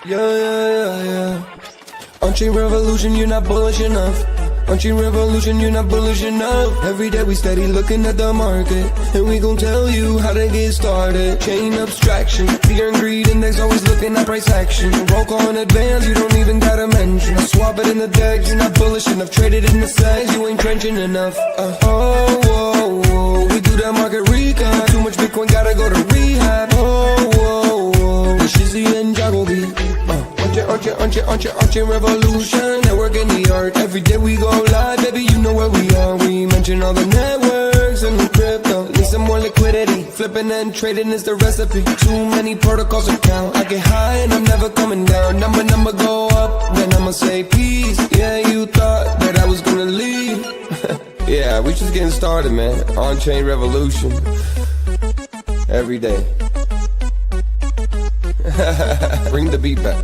Yeah. OnChain Revolution, you're not bullish enough. OnChain Revolution, you're not bullish enough. Every day we steady looking at the market, and we gon' tell you how to get started. Chain abstraction, fear and greed index, always looking at price action. Broke on advance, you don't even gotta mention. I swap it in the deck, you're not bullish enough. Traded in the segs, you ain't trenching enough. We do that market recon. Too much Bitcoin, gotta go to rehab. Shizzy and Jaggle beat. OnChain Revolution, network in the art. Every day we go live, baby, you know where we are. We mention all the networks and the crypto. Need some more liquidity, flipping and trading is the recipe. Too many protocols to count. I get high and I'm never coming down. Number go up, then I'ma say peace. Yeah, you thought that I was gonna leave. Yeah, we just getting started, man. OnChain Revolution. Every day. Bring the beat back.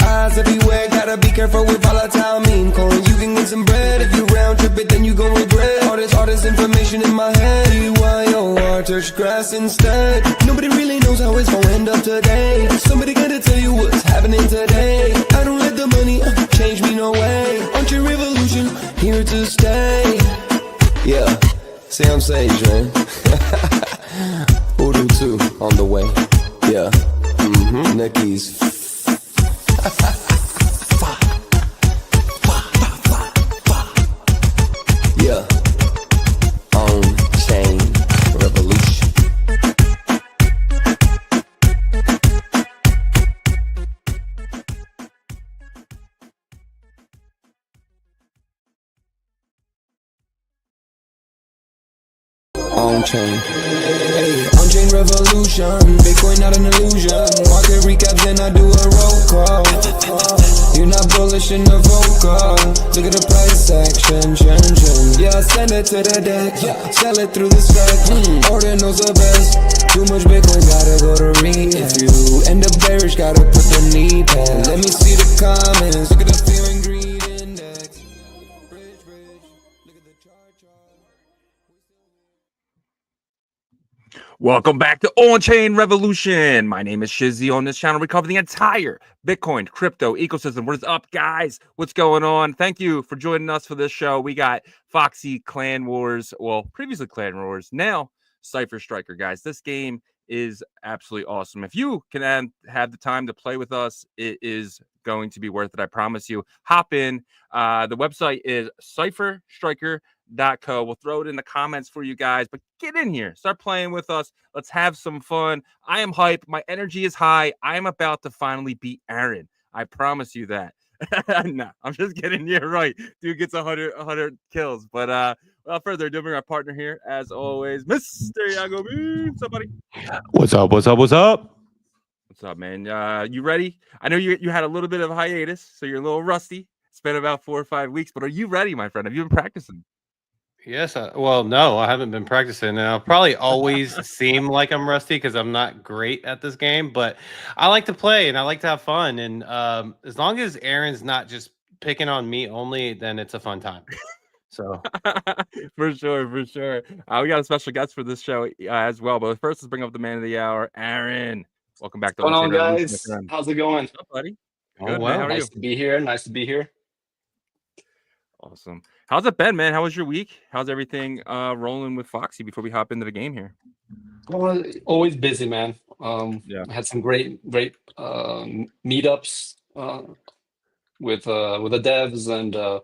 Eyes everywhere, gotta be careful with volatile meme coins. You can get some bread if you round trip it, then you gon' regret. All this information in my head. BYOR, touch grass instead. Nobody really knows how it's gon' end up today. Somebody gotta tell you what's happening today. I don't let the money change me, no way. OnChain Revolution, here to stay. Yeah, say I'm Sage, man. Voodoo 2 on the way. Yeah, Nicky's. Yeah, OnChain Revolution. OnChain. Hey, OnChain Revolution. Bitcoin not an illusion. Market recaps and I do a roll call. You're not bullish in the vocal. Look at the price action. Yeah, send it to the deck. Sell it through the stack. Order knows the best. Too much Bitcoin, gotta go to read. If you end up bearish, gotta put the knee pad. Let me see the comments. Look at the fear and greed index. Bridge. Look at the chart. Welcome back to OnChain Revolution. My name is Shizzy. On this channel, we cover the entire Bitcoin crypto ecosystem. What is up, guys? What's going on? Thank you for joining us for this show. We got Foxxi Clan Wars, well, previously Clan Wars, now Cypher Stryker, guys. This game is absolutely awesome. If you can have the time to play with us, it is going to be worth it. I promise you. Hop in. The website is cypherstryker.co. We'll throw it in the comments for you guys, but get in here, start playing with us. Let's have some fun. I am hyped. My energy is high. I am about to finally beat Aaron. I promise you that. No, I'm just kidding. You're right. Dude gets 100 kills. But without further ado, bring our partner here, as always, Mr. Yago. What's up, buddy? What's up? What's up, man? You ready? I know you had a little bit of a hiatus, so you're a little rusty. It's been about 4 or 5 weeks, but are you ready, my friend? Have you been practicing? Yes. Well, no, I haven't been practicing, and I'll probably always seem like I'm rusty because I'm not great at this game. But I like to play and I like to have fun, and as long as Aaron's not just picking on me only, then it's a fun time. So for sure. We got a special guest for this show as well. But first, let's bring up the man of the hour, Aaron. Welcome back to What's going on, Revolution, guys? How's it going? What's up, buddy? Oh, Good, wow. man. How are Nice you? to be here. Nice to be here. Awesome. How's it been, man? How was your week? How's everything rolling with Foxxi before we hop into the game here? Well, always busy, man. Yeah. I had some great meetups with the devs,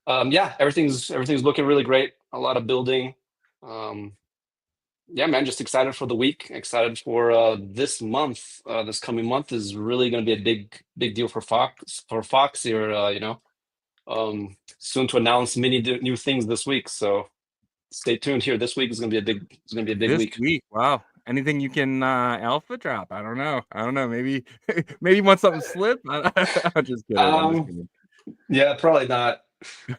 and yeah, everything's looking really great. A lot of building. Yeah, man, just excited for the week. Excited for this month. This coming month is really going to be a big deal for Foxxi, or soon to announce many new things this week. So stay tuned here. This week is going to be a big This week. Wow. Anything you can alpha drop? I don't know. Maybe want something slip. I'm just kidding. Yeah, probably not.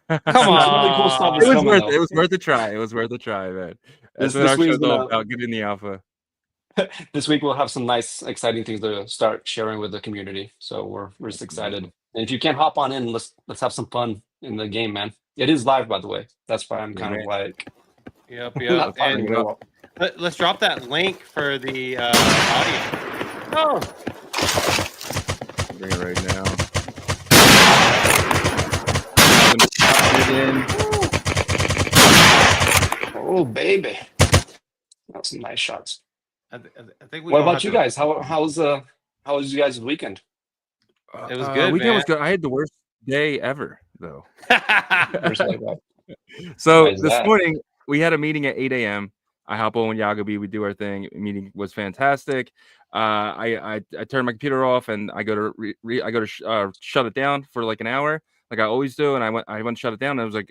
Come on. Really cool stuff It is was coming, worth though. it. It was worth a try. It was worth a try, man. That's This what our week's show's all gonna- about. Get in the alpha. This week we'll have some nice, exciting things to start sharing with the community. So we're just excited. And if you can't hop on in, let's have some fun in the game, man. It is live, by the way. That's why I'm kind of like, Yep. not following And very well. let's drop that link for the audio. Oh, Bring it right now. Having a shot again. Oh baby, that's some nice shots. I think we. What about you guys? How was you guys' weekend? It was good, Weekend man. was good. I had the worst day ever, though. First like that. So Why is this that? morning we had a meeting at 8 a.m. I hop on Yagabi, we do our thing. Meeting was fantastic. I turned my computer off and I go to shut it down for like an hour, like I always do. And I went and shut it down. And I was like,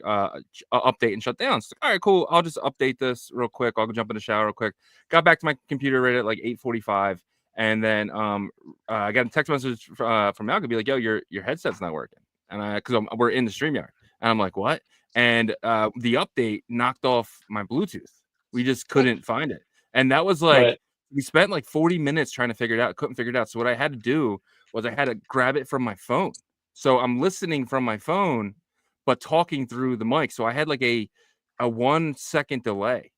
update and shut down. So, all right, cool. I'll just update this real quick. I'll go jump in the shower real quick. Got back to my computer right at like 8:45, and then I got a text message from Yagabi like, yo, your headset's not working, and because we're in the StreamYard, and I'm like, what? And the update knocked off my Bluetooth. We just couldn't find it. And that was like, Right. we spent like 40 minutes trying to figure it out. Couldn't figure it out. So what I had to do was I had to grab it from my phone. So I'm listening from my phone, but talking through the mic. So I had like a 1 second delay.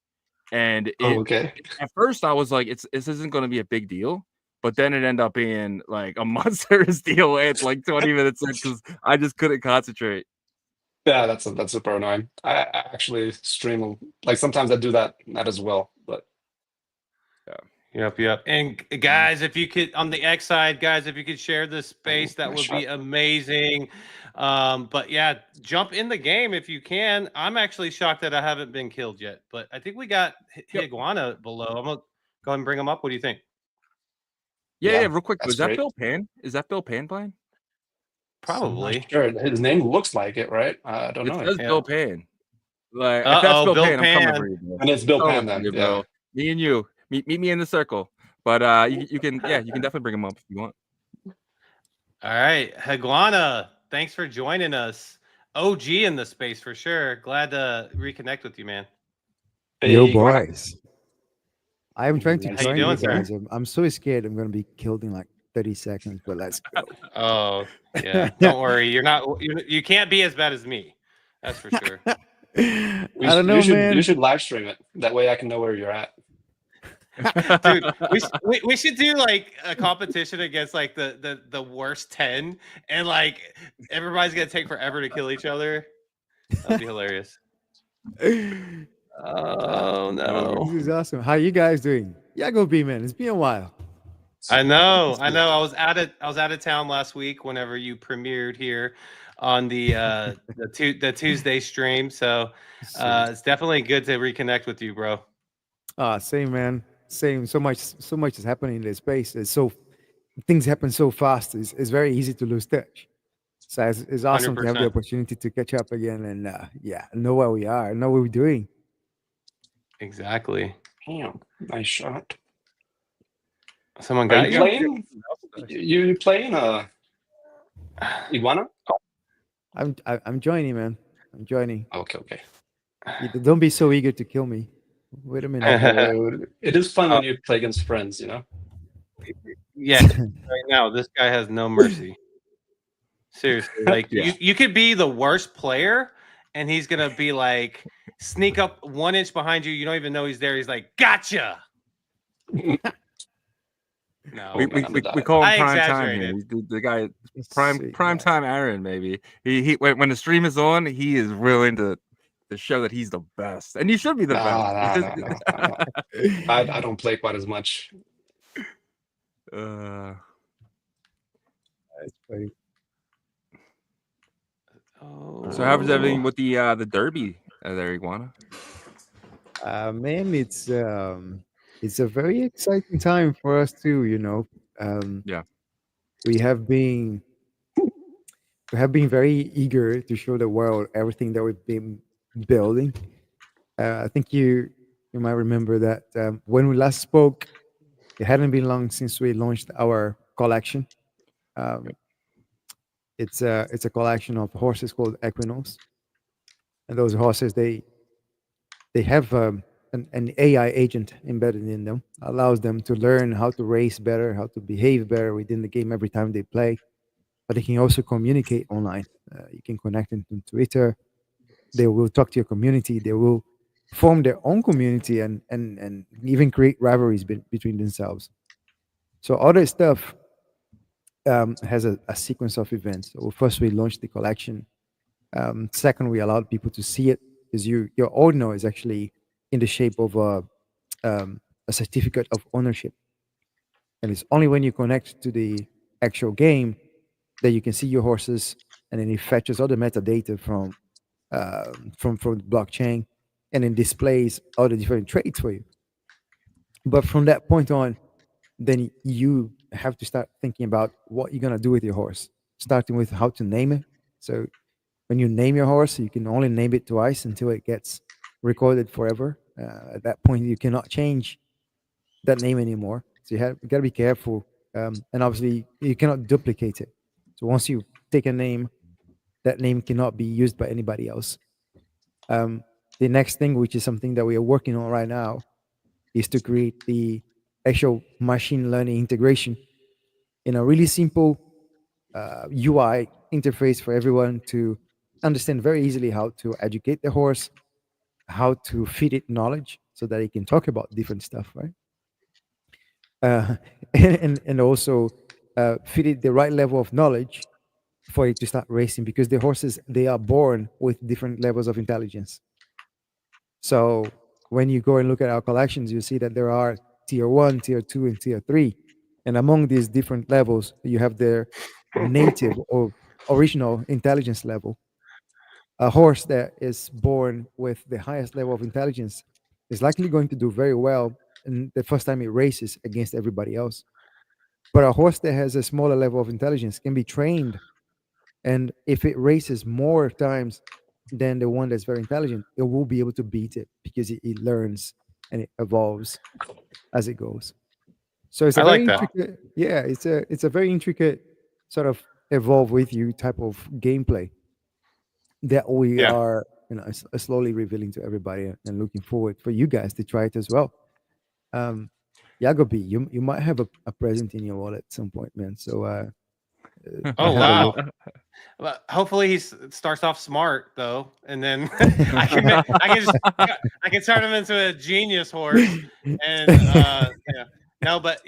And Okay. at first I was like, this isn't going to be a big deal. But then it ended up being like a monstrous deal. It's like 20 minutes in because I just couldn't concentrate. Yeah, that's super annoying. I actually stream like sometimes I do that as well, but Yep. And guys, if you could on the X side, guys, if you could share this space, that would be amazing. But yeah, jump in the game if you can. I'm actually shocked that I haven't been killed yet, but I think we got Iguana below. I'm gonna go ahead and bring him up. What do you think? Yeah, real quick. that's Was that great. Bill Pan? Is that Bill Pan playing? Probably. I'm not sure. His name looks like it, right? I don't know. It says Bill Pan. Like, if Uh-oh, that's Bill Bill Pan, I'm coming Pan. for you, bro. And it's Bill I'm Pan coming then. for you, Yeah. bro. Me and you. Meet me in the circle. But you can definitely bring him up if you want. All right, Iguana, thanks for joining us. OG in the space for sure. Glad to reconnect with you, man. Yo, Big Iguana. boys. I'm trying to How you join doing, you sir? guys. I'm so scared I'm going to be killed in like 30 seconds, but let's go. Oh, yeah. Don't worry. You can't be as bad as me. That's for sure. I don't know, man. You should live stream it. That way I can know where you're at. Dude, we should do like a competition against like the worst 10, and like everybody's gonna take forever to kill each other. That'd be hilarious. Oh no. This is awesome. How you guys doing? Yeah, go B, man. It's been a while. I know. I was out of town last week whenever you premiered here on the Tuesday stream. So it's definitely good to reconnect with you, bro. Same, man. Same. So much is happening in this space. Things happen so fast. It's very easy to lose touch. So it's awesome to have the 100%. opportunity to catch up again and know where we are, know what we're doing. Exactly. Damn, nice shot. Someone Are got you you? playing? You playing Iguana? I'm joining, man. I'm joining. Okay. Don't be so eager to kill me. Wait a minute. It is fun when you play against friends, you know? Yeah. Right now, this guy has no mercy. Seriously. Like you could be the worst player and he's gonna be like sneak up 1 inch behind you. You don't even know he's there. He's like, gotcha. No, we call him I prime time exaggerated. here. He's the guy prime time Aaron, maybe. He when the stream is on, he is willing to show that he's the best. And you should be the best. No. I don't play quite as much. That's funny. So how was everything with the derby there, Iguana? Man, it's a very exciting time for us too, you know. We have been very eager to show the world everything that we've been building. I think you might remember that when we last spoke, it hadn't been long since we launched our collection. It's a collection of horses called Equinos, and those horses they have an AI agent embedded in them, allows them to learn how to race better, how to behave better within the game every time they play. But they can also communicate online. You can connect them to Twitter. They will talk to your community. They will form their own community and even create rivalries between themselves. So all that stuff has a sequence of events. So first, we launched the collection. Second, we allowed people to see it because your ordinal is actually in the shape of a certificate of ownership, and it's only when you connect to the actual game that you can see your horses, and then it fetches all the metadata from the blockchain, and then displays all the different traits for you. But from that point on, then you have to start thinking about what you're gonna do with your horse, starting with how to name it. So when you name your horse, you can only name it twice until it gets recorded forever. At that point, you cannot change that name anymore. So you got to be careful, and obviously you cannot duplicate it. So once you take a name, that name cannot be used by anybody else. The next thing, which is something that we are working on right now, is to create the actual machine learning integration in a really simple UI interface for everyone to understand very easily how to educate the horse, how to feed it knowledge so that it can talk about different stuff, right? Uh, and also feed it the right level of knowledge for it to start racing because the horses they are born with different levels of intelligence. So when you go and look at our collections, you see that there are tier one, tier two, and tier three. And among these different levels, you have their native or original intelligence level. A horse that is born with the highest level of intelligence is likely going to do very well in the first time it races against everybody else. But a horse that has a smaller level of intelligence can be trained, and if it races more times than the one that's very intelligent, it will be able to beat it because it learns and it evolves as it goes. So it's a I very like that. intricate, yeah, it's a very intricate sort of evolve with you type of gameplay that we Yeah. are, slowly revealing to everybody and looking forward for you guys to try it as well. Um, Yago B, you might have a present in your wallet at some point, man. So Oh have a look. wow. Well, hopefully starts off smart though, and then I can turn him into a genius horse. And yeah, no, but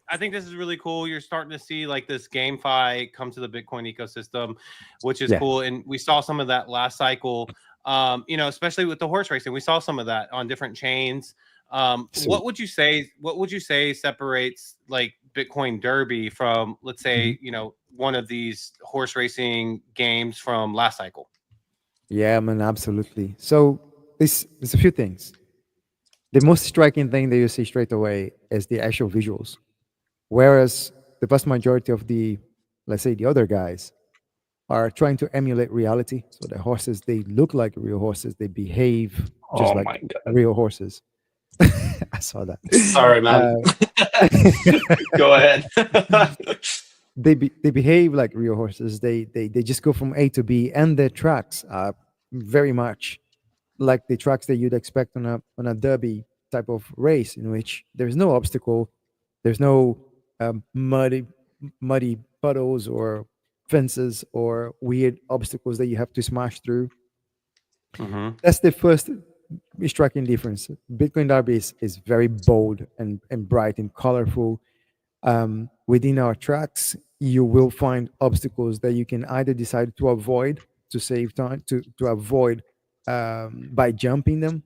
I think this is really cool. You're starting to see like this GameFi come to the Bitcoin ecosystem, which is Yeah. cool. And we saw some of that last cycle. Especially with the horse racing, we saw some of that on different chains. Sweet. What would you say? What would you say separates like Bitcoin Derby from, let's Mhm. say, one of these horse racing games from last cycle? Yeah, man, absolutely. So there's a few things. The most striking thing that you see straight away is the actual visuals. Whereas the vast majority of the, let's say, the other guys are trying to emulate reality. So the horses, they look like real horses. They behave just Oh like my god. real horses. I saw that. Sorry, man. Uh, Go ahead. they behave like real horses. They just go from A to B, and their tracks are very much like the tracks that you'd expect on a derby type of race, in which there's no obstacle, there's no muddy puddles or fences or weird obstacles that you have to smash through. Mm-hmm. That's the first striking difference. Bitcoin Derby is very bold and bright and colorful. Within our tracks, you will find obstacles that you can either decide to avoid to save time, to avoid by jumping them,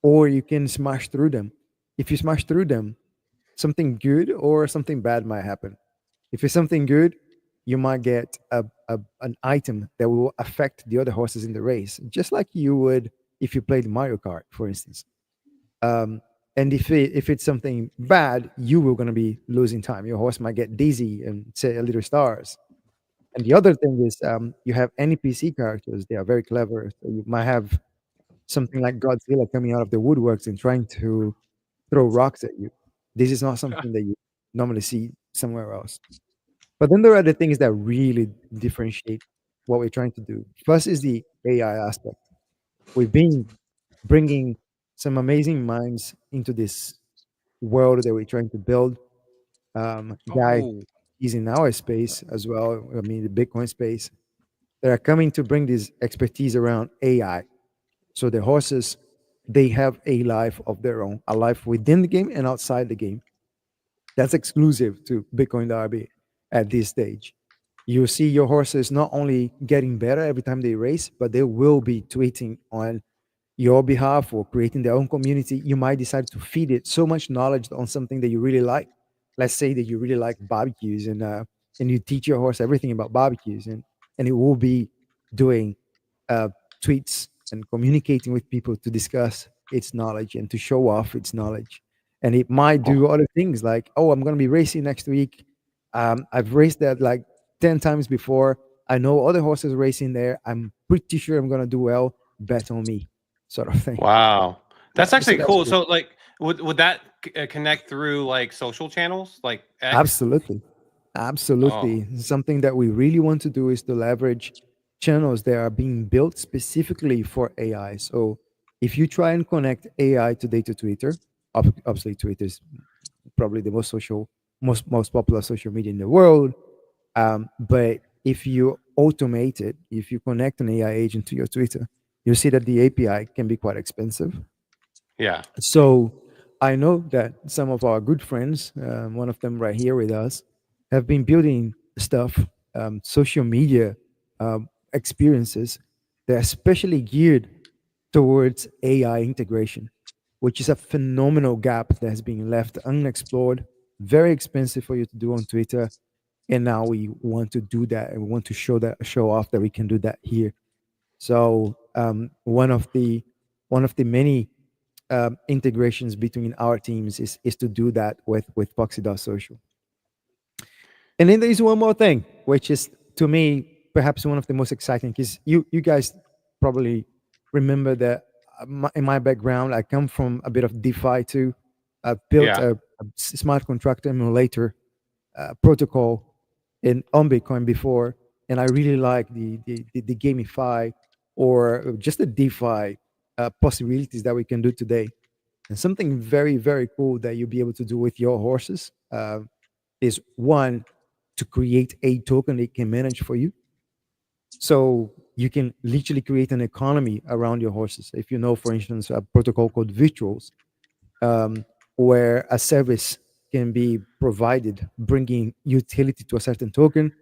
or you can smash through them. If you smash through them, something good or something bad might happen. If it's something good, you might get an item that will affect the other horses in the race, just like you would if you played Mario Kart, for instance. Um, and if it's something bad, you will going to be losing time. Your horse might get dizzy and say a little stars. And the other thing is, you have NPC characters. They are very clever. So you might have something like Godzilla coming out of the woodworks and trying to throw rocks at you. This is not something that you normally see somewhere else. But then there are the things that really differentiate what we're trying to do. First is the AI aspect. We've been bringing some amazing minds into this world that we're trying to build. Guy Oh, is in our space as well. I mean, the Bitcoin space. They are coming to bring this expertise around AI. So the horses, they have a life of their own, a life within the game and outside the game. That's exclusive to Bitcoin Derby. at this stage. You see your horses not only getting better every time they race, but they will be tweeting on your behalf or creating their own community. You might decide to feed it so much knowledge on something that you really like. Let's say that you really like barbecues, and you teach your horse everything about barbecues, and it will be doing uh, tweets and communicating with people to discuss its knowledge and to show off its knowledge. And it might Oh, do other things like, oh, I'm going to be racing next week. I've raced that like 10 times before. I know other horses racing there. I'm pretty sure I'm going to do well. Bet on me, sort of thing. wow. That's So actually that's cool. cool. So like would that connect through like social channels like X? Absolutely. Oh, Absolutely. Something that we really want to do is to leverage channels that are being built specifically for AI. So if you try and connect AI today to Twitter, obviously Twitter is probably the most popular social media in the world. But if you automate it, if you connect an AI agent to your Twitter, you see that the API can be quite expensive. yeah. So I know that some of our good friends, one of them right here with us, have been building stuff, social media experiences that are especially geared towards AI integration, which is a phenomenal gap that has been left unexplored, very expensive for you to do on Twitter. And now we want to do that, and we want to show off that we can do that here. So one of the many integrations between our teams is to do that with Foxxi.social. And then there is one more thing, which is to me perhaps one of the most exciting, because you guys probably remember that in my background I come from a bit of DeFi too. I've built Yeah. a smart contract emulator protocol in on Bitcoin before, and I really like the gamify or just the DeFi possibilities that we can do today. And something very, very cool that you'll be able to do with your horses is one, to create a token it can manage for you. So you can literally create an economy around your horses. If you know, for instance, a protocol called Virtuals, um, where a service can be provided, bringing utility to a certain token,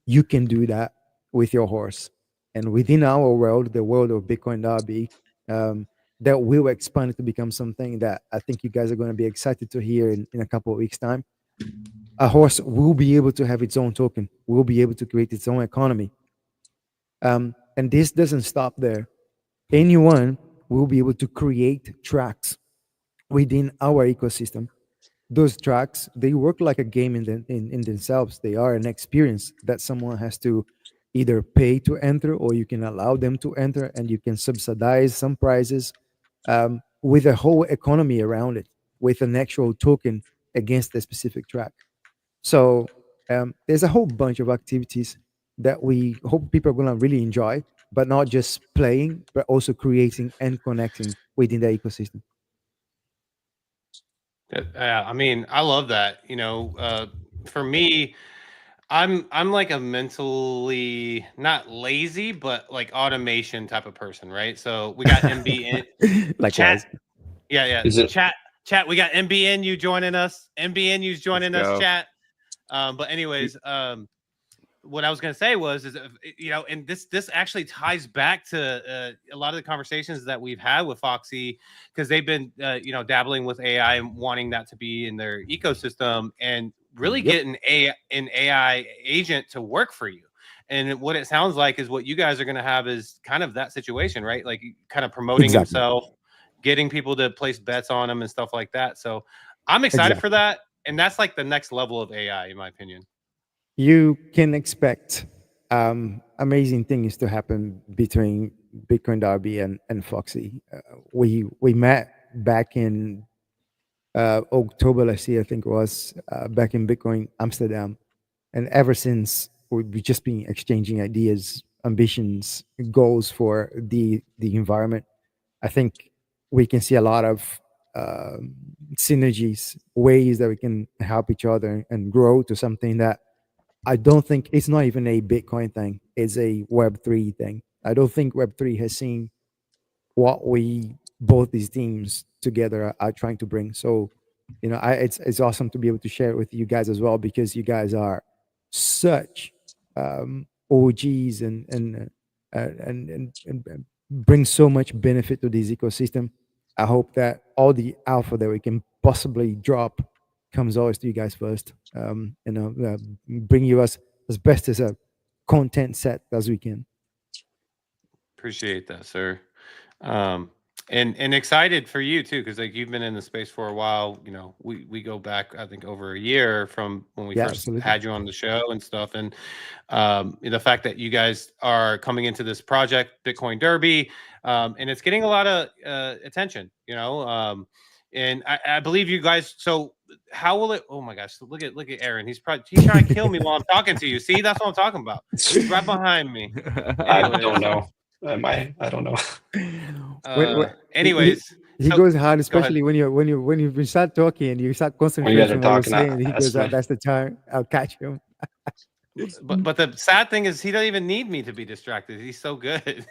you can do that with your horse. And within our world, the world of Bitcoin Derby, that will expand to become something that I think you guys are going to be excited to hear in a couple of weeks' time. A horse will be able to have its own token, will be able to create its own economy. And this doesn't stop there. Anyone will be able to create tracks within our ecosystem. Those tracks, they work like a game in themselves. They are an experience that someone has to either pay to enter, or you can allow them to enter, and you can subsidize some prices with a whole economy around it, with an actual token against a specific track. So there's a whole bunch of activities that we hope people are going to really enjoy, but not just playing, but also creating and connecting within the ecosystem. I mean, I love that. For me, I'm like a mentally not lazy, but like automation type of person, right? So we got MB in chat. Likewise. Yeah, yeah. Is it? Chat. We got MBNU joining us. MBNU's joining us. go. Chat. But anyways, what I was going to say was, and this actually ties back to a lot of the conversations that we've had with Foxxi, because they've been, dabbling with AI and wanting that to be in their ecosystem, and really Yep. getting an AI agent to work for you. And what it sounds like is what you guys are going to have is kind of that situation, right? Like kind of promoting Exactly. himself, getting people to place bets on him and stuff like that. So I'm excited for Exactly. that. And that's like the next level of AI, in my opinion. You can expect amazing things to happen between Bitcoin Derby and Foxy. We met back in October last year, I think it was, back in Bitcoin Amsterdam, and ever since we've just been exchanging ideas, ambitions, goals for the environment. I think we can see a lot of synergies, ways that we can help each other and grow to something that I don't think it's not even a Bitcoin thing. It's a Web3 thing. I don't think Web3 has seen what we both these teams together are trying to bring. So, it's awesome to be able to share it with you guys as well, because you guys are such OGs and bring so much benefit to this ecosystem. I hope that all the alpha that we can possibly drop comes always to you guys first. Bring you us as best as a content set as we can. Appreciate that, sir. Um, and excited for you too, because like you've been in the space for a while. You know, we go back, I think, over a year from when we Yeah, first absolutely. had you on the show and stuff. And the fact that you guys are coming into this project, Bitcoin Derby, and it's getting a lot of attention. And I believe you guys. So how will it? Oh my gosh! Look at Aaron. He's trying to kill me while I'm talking to you. See, that's what I'm talking about. He's right behind me. I Anyways. don't know. I don't know. Anyways, he so- goes hard, go ahead. especially when you start talking and you start When you concentrating guys are on what you're talking, saying. He that's goes, fine. "That's the time. I'll catch him." But the sad thing is he doesn't even need me to be distracted. He's so good.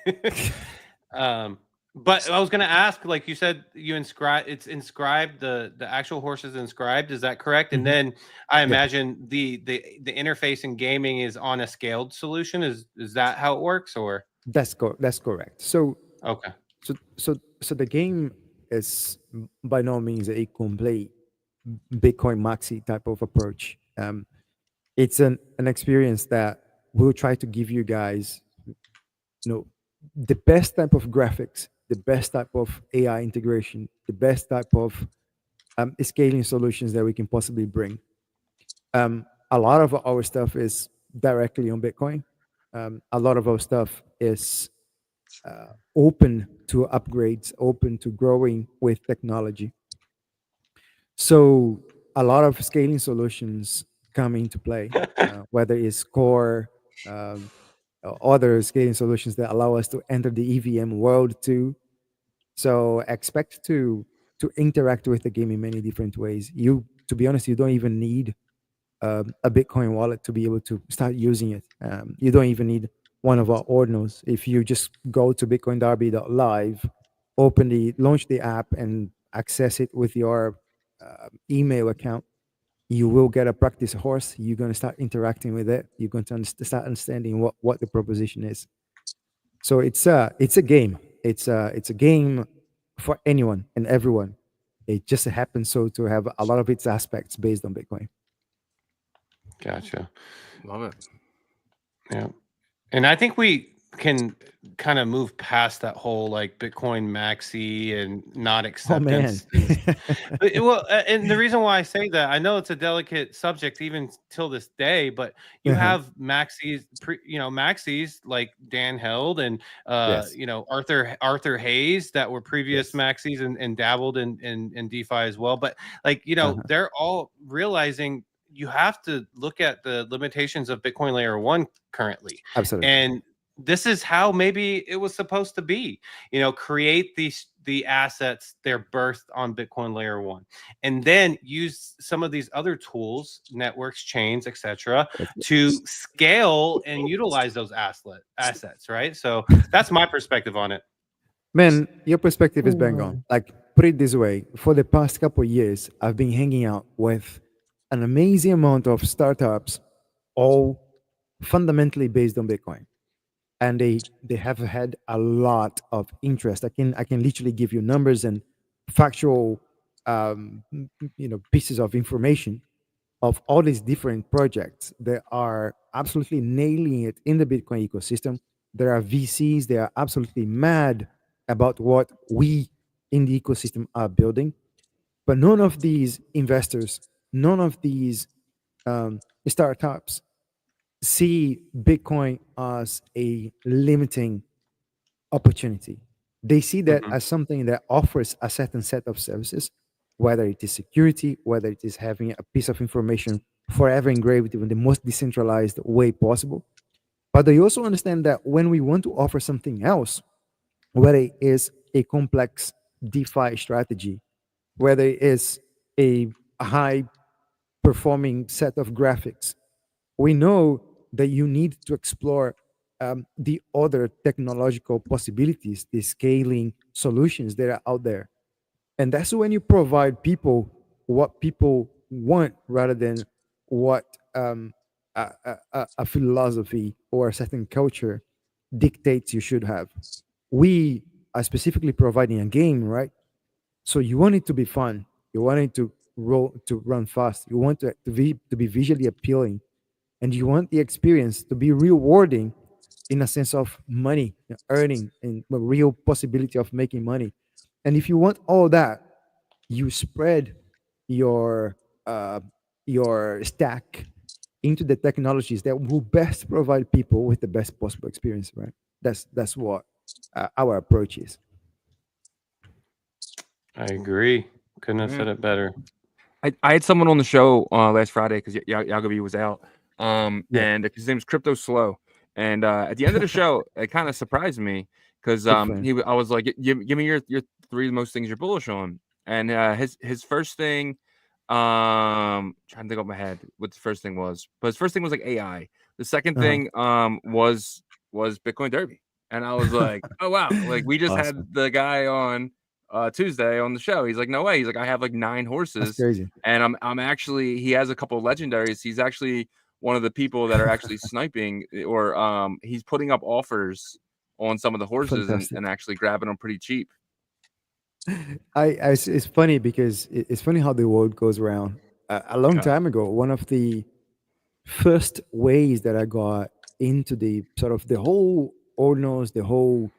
But I was gonna ask, like you said, you it's inscribed, the actual horse is inscribed, is that correct? And Mhm. then I imagine the interface in gaming is on a scaled solution. Is that how it works, or That's correct. So okay? so the game is by no means a complete Bitcoin maxi type of approach. It's an experience that we'll try to give you guys, the best type of graphics, the best type of AI integration, the best type of scaling solutions that we can possibly bring. A lot of our stuff is directly on Bitcoin. A lot of our stuff is open to upgrades, open to growing with technology. So a lot of scaling solutions come into play, whether it's core, other scaling solutions that allow us to enter the EVM world too. So expect to interact with the game in many different ways. To be honest, you don't even need a Bitcoin wallet to be able to start using it. You don't even need one of our ordinals. If you just go to bitcoinderby.live, launch the app, and access it with your email account, you will get a practice horse. You're going to start interacting with it. You're going to start understanding what the proposition is. So it's a game. It's a game for anyone and everyone. It just happens so to have a lot of its aspects based on Bitcoin. Gotcha. Love it. Yeah. And I think we can kind of move past that whole like Bitcoin maxi and not acceptance. Well, and the reason why I say that, I know it's a delicate subject even till this day, but you have maxis, maxis like Dan Held and Yes. Arthur Hayes that were previous Yes. maxis and dabbled in DeFi as well. But like they're all realizing you have to look at the limitations of Bitcoin layer 1 currently. Absolutely. And this is how maybe it was supposed to be, create the assets, they're birthed on Bitcoin layer 1, and then use some of these other tools, networks, chains, etc., to scale and utilize those assets, right? So that's my perspective on it. Man, your perspective is bang on. Like, put it this way: for the past couple of years, I've been hanging out with an amazing amount of startups, all fundamentally based on Bitcoin, and they have had a lot of interest. I can literally give you numbers and factual, pieces of information of all these different projects that are absolutely nailing it in the Bitcoin ecosystem. There are VCs, they are absolutely mad about what we in the ecosystem are building. But none of these investors, none of these startups see Bitcoin as a limiting opportunity. They see that as something that offers a certain set of services, whether it is security, whether it is having a piece of information forever engraved in the most decentralized way possible. But they also understand that when we want to offer something else, whether it is a complex DeFi strategy, whether it is a high performing set of graphics, we know that you need to explore the other technological possibilities, the scaling solutions that are out there. And that's when you provide people what people want rather than what a philosophy or a certain culture dictates you should have. We are specifically providing a game, right? So you want it to be fun. You want it to run fast. You want to be visually appealing, and you want the experience to be rewarding in a sense of money, earning, and a real possibility of making money. And if you want all that, you spread your uh, your stack into the technologies that will best provide people with the best possible experience. Right. That's what our approach is. I agree. Couldn't have Yeah. said it better. I had someone on the show last Friday because Yagobi was out, Yeah. and his name's Crypto Slow. And at the end of the show, it kind of surprised me because Big fan. I was like, give me your three most things you're bullish on. And his first thing, trying to think off my head what the first thing was, but his first thing was like AI. The second Uh-huh. thing was Bitcoin Derby, and I was like, oh wow, like we just Awesome. had the guy on Tuesday on the show. He's like, no way. He's like, I have like 9 That's horses, crazy. and I'm actually, he has a couple of legendaries. He's actually one of the people that are actually sniping, or he's putting up offers on some of the horses Fantastic. and actually grabbing them pretty cheap. It's funny because it's funny how the world goes around. A long Yeah. time ago, one of the first ways that I got into the sort of the whole ordinals, the whole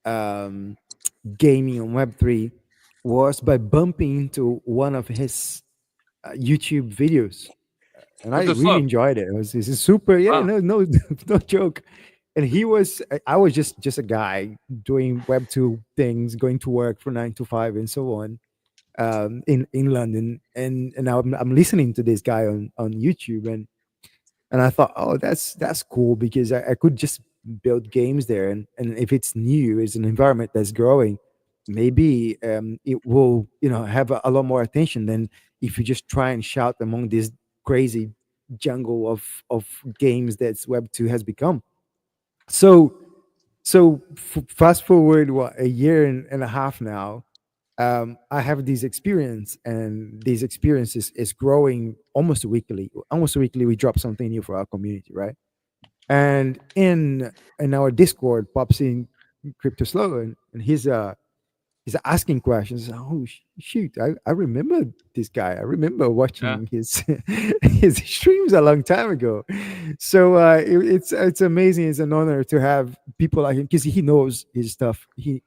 um, gaming on Web3 was by bumping into one of his YouTube videos, and I Crypto really Slow. enjoyed it. It was this is super, yeah, Wow. no, no joke. And I was just a guy doing Web2 things, going to work for 9 to 5 and so on, in London, and now I'm listening to this guy on YouTube, and I thought, oh, that's cool because I could just build games there, and if it's new, it's an environment that's growing, maybe it will have a lot more attention than if you just try and shout among this crazy jungle of games that's Web2 has become. So fast forward what a year and a half now, I have this experience, and this experience is growing almost weekly. Almost weekly, we drop something new for our community, right? And in our Discord pops in Crypto Slow, and he's asking questions. Oh shoot, I remember this guy. I remember Yeah. watching his his streams a long time ago. So it's amazing. It's an honor to have people like him because he knows his stuff. He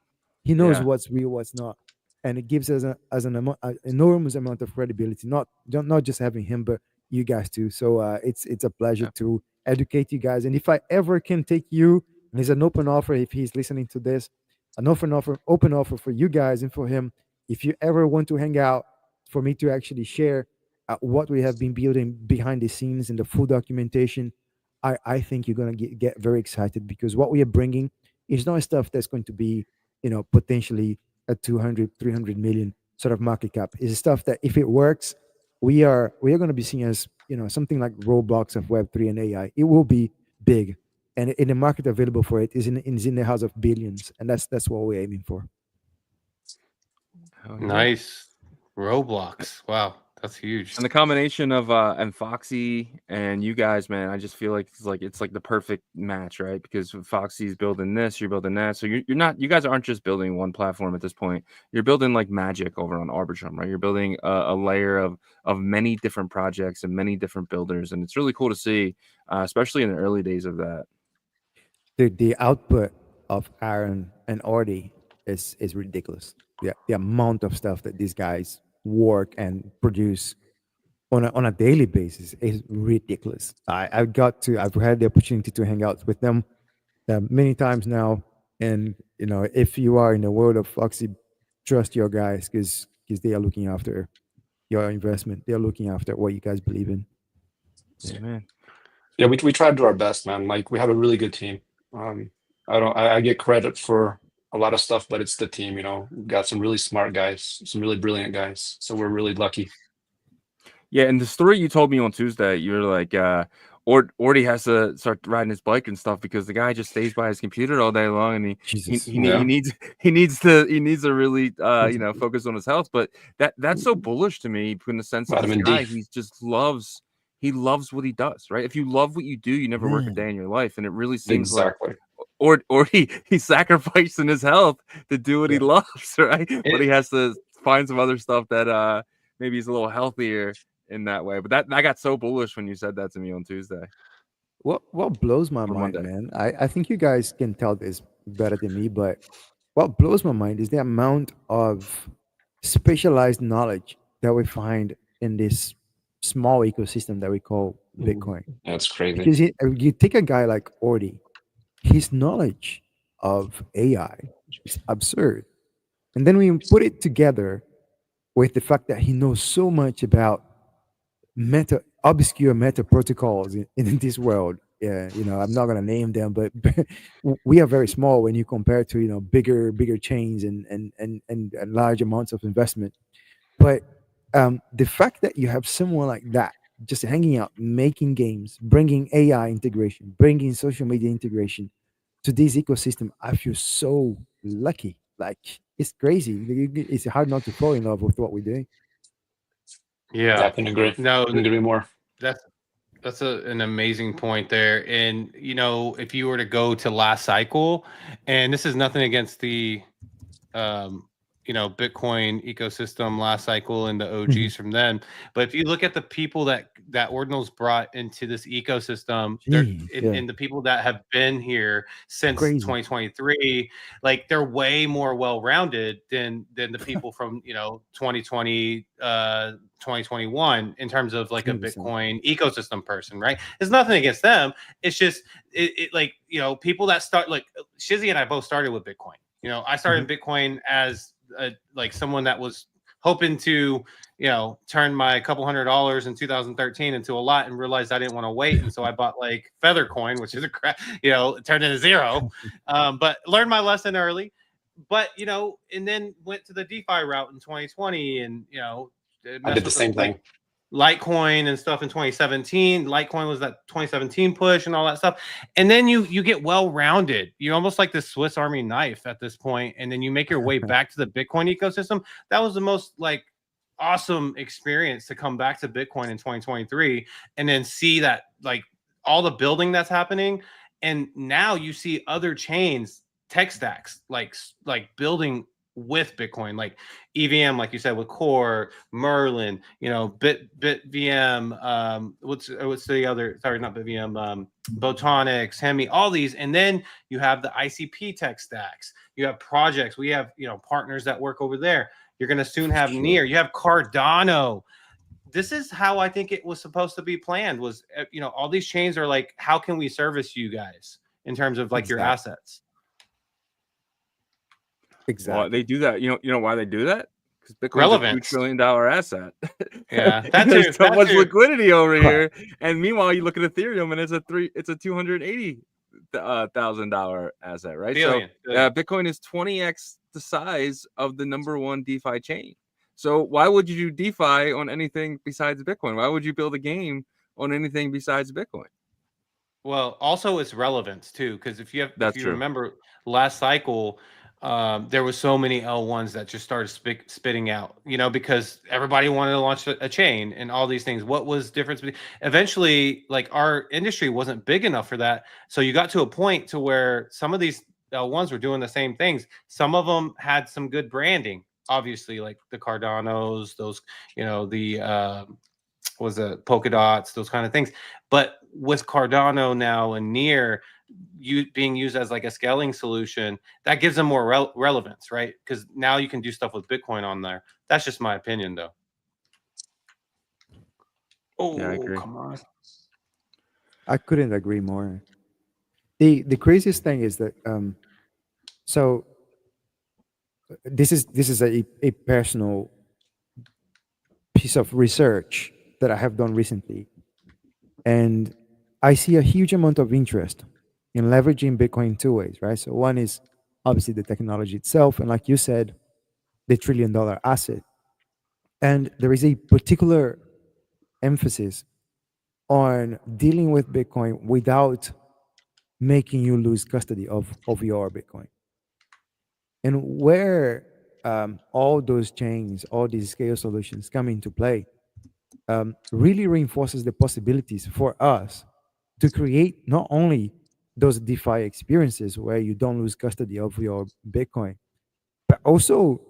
knows Yeah. what's real, what's not, and it gives us an enormous amount of credibility. Not just having him, but you guys too. So it's a pleasure Yeah. to educate you guys. And if I ever can take you, and it's an open offer if he's listening to this, an open offer for you guys and for him. If you ever want to hang out, for me to actually share what we have been building behind the scenes and the full documentation, I think you're gonna get very excited because what we are bringing is not stuff that's going to be, potentially a 200, 300 million sort of market cap. It's stuff that if it works, we are going to be seen as something like Roblox of Web3 and AI. It will be big, and in the market available for it is in the house of billions, and that's what we're aiming for. Hell yeah. Nice. Roblox. Wow, that's huge. And the combination of and Foxxi and you guys, man, I just feel like it's like the perfect match, right? Because Foxy's building this, you're building that. So you're not, you guys aren't just building one platform at this point. You're building like magic over on Arbitrum, right? You're building a layer of many different projects and many different builders, and it's really cool to see, especially in the early days of that. The output of Aaron and Artie is ridiculous. The amount of stuff that these guys work and produce on a daily basis is ridiculous. I've had the opportunity to hang out with them many times now, and if you are in the world of Foxy, trust your guys because they are looking after your investment. They are looking after what you guys believe in. Yeah, man. Yeah, we try to do our best, man. Like we have a really good team. I get credit for a lot of stuff, but it's the team. We've got some really smart guys, some really brilliant guys. So we're really lucky. Yeah, and the story you told me on Tuesday, you were like, Orty has to start riding his bike and stuff because the guy just stays by his computer all day long, and he Jesus. Yeah. needs to really focus on his health. But that's so bullish to me in the sense that this Vitamin guy D. he just loves he loves what he does, right? If you love what you do, you never work a Yeah. day in your life. And it really seems like, Exactly. or he's sacrificing his health to do what he Yeah. loves, right? But he It, has to find some other stuff that maybe he's a little healthier in that way. But that I got so bullish when you said that to me on Tuesday What blows my or mind, Monday. man? I think you guys can tell this better than me, but what blows my mind is the amount of specialized knowledge that we find in this small ecosystem that we call Bitcoin. That's crazy. Because you take a guy like Ordi, his knowledge of AI is absurd. And then we put it together with the fact that he knows so much about obscure meta protocols in this world. Yeah, I'm not gonna name them, but we are very small when you compare to bigger chains and large amounts of investment. But the fact that you have someone like that just hanging out, making games, bringing AI integration, bringing social media integration to this ecosystem, I feel so lucky. Like it's crazy. It's hard not to fall in love with what we're doing. Yeah, I yeah, can agree. no, Couldn't agree more. that's an amazing point there. And if you were to go to last cycle, and this is nothing against the um, Bitcoin ecosystem last cycle and the Mhm. OGs from then. But if you look at the people that Ordinals brought into this ecosystem, they're Jeez, yeah, and the people that have been here since crazy. 2023, like they're way more well-rounded than the people from 2020 2021 in terms of like a 100%. Bitcoin ecosystem person, right? It's nothing against them. It's just like people that start like Shizzy and I both started with Bitcoin. I started Bitcoin as like someone that was hoping to, turn my couple $100s in 2013 into a lot and realized I didn't want to wait. And so I bought like Feather Coin, which is a crap, it turned into zero. But learned my lesson early. But, and then went to the DeFi route in 2020 and, I messed did the with same thing. Litecoin and stuff in 2017. Litecoin was that 2017 push and all that stuff. And then you get well-rounded. You're almost like the Swiss Army knife at this point, and then you make your way back to the Bitcoin ecosystem. That was the most like awesome experience to come back to Bitcoin in 2023 and then see that like all the building that's happening. And now you see other chains, tech stacks, like building with Bitcoin, like EVM, like you said, with Core, Merlin, BitVM, what's the other? Sorry, not BitVM, Botonics, Hemi, all these, and then you have the ICP tech stacks. You have projects. We have partners that work over there. You're going to soon have Sure. Near. You have Cardano. This is how I think it was supposed to be planned. Was all these chains are like, how can we service you guys in terms of like your Exactly. assets? Well, they Exactly. do that. You know why they do that? Because Bitcoin's a $2 Relevance. trillion asset. Yeah, And that there's too. so That much too. liquidity over Right. here. And meanwhile, you look at Ethereum and it's a $280,000 asset, right? Billion. Bitcoin is 20x the size of the number one DeFi chain. So why would you do DeFi on anything besides Bitcoin? Why would you build a game on anything besides Bitcoin? Well, also it's relevance too, because if That's you true. remember last cycle, there was so many L1s that just started spitting out, because everybody wanted to launch a chain and all these things. What was difference? Eventually, like our industry wasn't big enough for that, so you got to a point to where some of these L1s were doing the same things. Some of them had some good branding, obviously, like the Cardanos, those, the was a polka dots, those kind of things. But with Cardano now and Near being used as like a scaling solution, that gives them more relevance, right? Because now you can do stuff with Bitcoin on there. That's just my opinion, though. Yeah, I Oh, agree. come on. I couldn't agree more. The craziest thing is that so this is a personal piece of research that I have done recently, and I see a huge amount of interest in leveraging Bitcoin in two ways, right? So one is obviously the technology itself, and like you said, the $1 trillion asset, and there is a particular emphasis on dealing with Bitcoin without making you lose custody of your Bitcoin. And where all those chains, all these scale solutions come into play really reinforces the possibilities for us to create not only those DeFi experiences where you don't lose custody of your Bitcoin, but also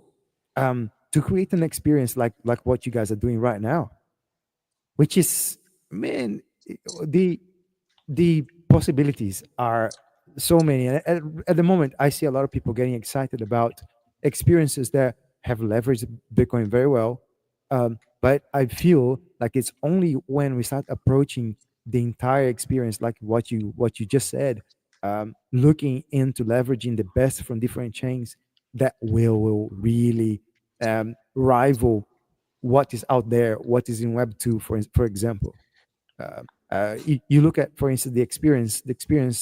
to create an experience like what you guys are doing right now, which is, man, the the possibilities are so many. And at the moment, I see a lot of people getting excited about experiences that have leveraged Bitcoin very well. But I feel like it's only when we start approaching the entire experience, like what you just said, looking into leveraging the best from different chains, that will really rival what is out there, what is in Web 2, for example. You look at, for instance, the experience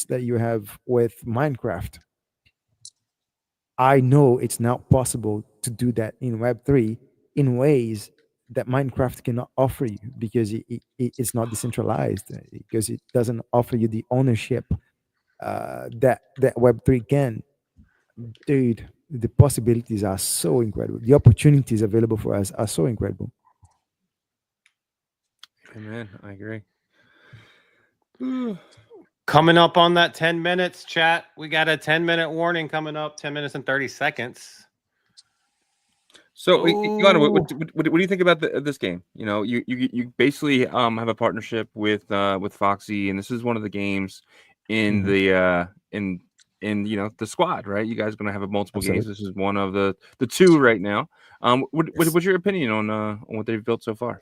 that you have with Minecraft. I know it's not possible to do that in Web 3 in ways that Minecraft cannot offer you, because it's not decentralized, because it doesn't offer you the ownership that Web 3 can. Dude, the possibilities are so incredible. The opportunities available for us are so incredible. Amen. I agree. Coming up on that 10 minutes, chat. We got a 10-minute warning coming up, 10 minutes and 30 seconds. So, Ivana, what do you think about this game? You know, you basically have a partnership with Foxxi, and this is one of the games in the you know, the squad, right? You guys are gonna have multiple games. This is one of the two right now. What's your opinion on what they've built so far?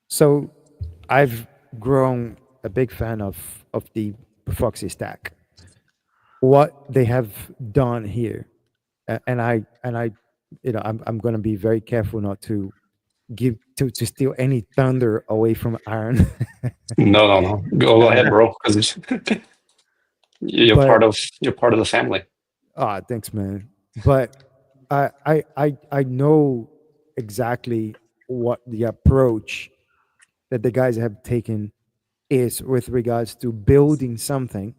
So, I've grown a big fan of the Foxy stack. What they have done here, and I, I'm going to be very careful not to give to steal any thunder away from Aaron. No. Go ahead, bro. Because you're But part of the family. thanks, man. But I know exactly what the approach that the guys have taken is with regards to building something,